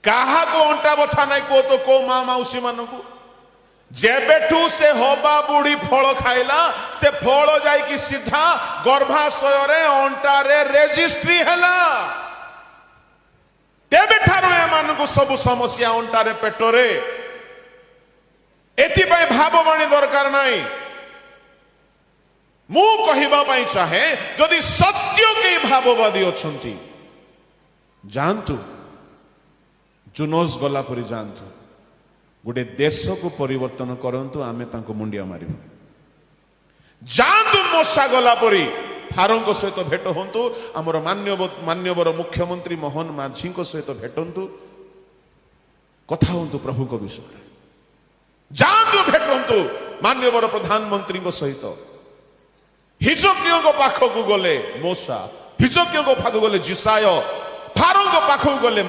कहा को अंटा बछा नहीं को तो को माँ मौसी मान को जेबेठू से होबा बुढ़ी फल खाइला से फल जाई सीधा गर्भाशय रे अंटा रे रेजिस्ट्री हैला तेबे ठारू एमान को सब समस्या अंटा रे पेट रे एथि पई भाववाणी दरकार नहीं मु कहिबा पई चाहे यदि सत्य के भाववादी अछंती जानतु जुनोस गला परी जानतु गोटे देश को परिवर्तन करंतु आमे तांको मुंडिया मारिबु जानतु मोसा गला परी फारों सहित भेट हंतु आमर मान्यवर मुख्यमंत्री मोहन माझी सहित भेटंतु कथा हंतु प्रभु को विषय जानतु भेटंतु मान्यवर प्रधानमंत्री सहित हिजकियों पाखक गले मोसा हिजकियों पाखक गले जिसाय फारों पाखक गले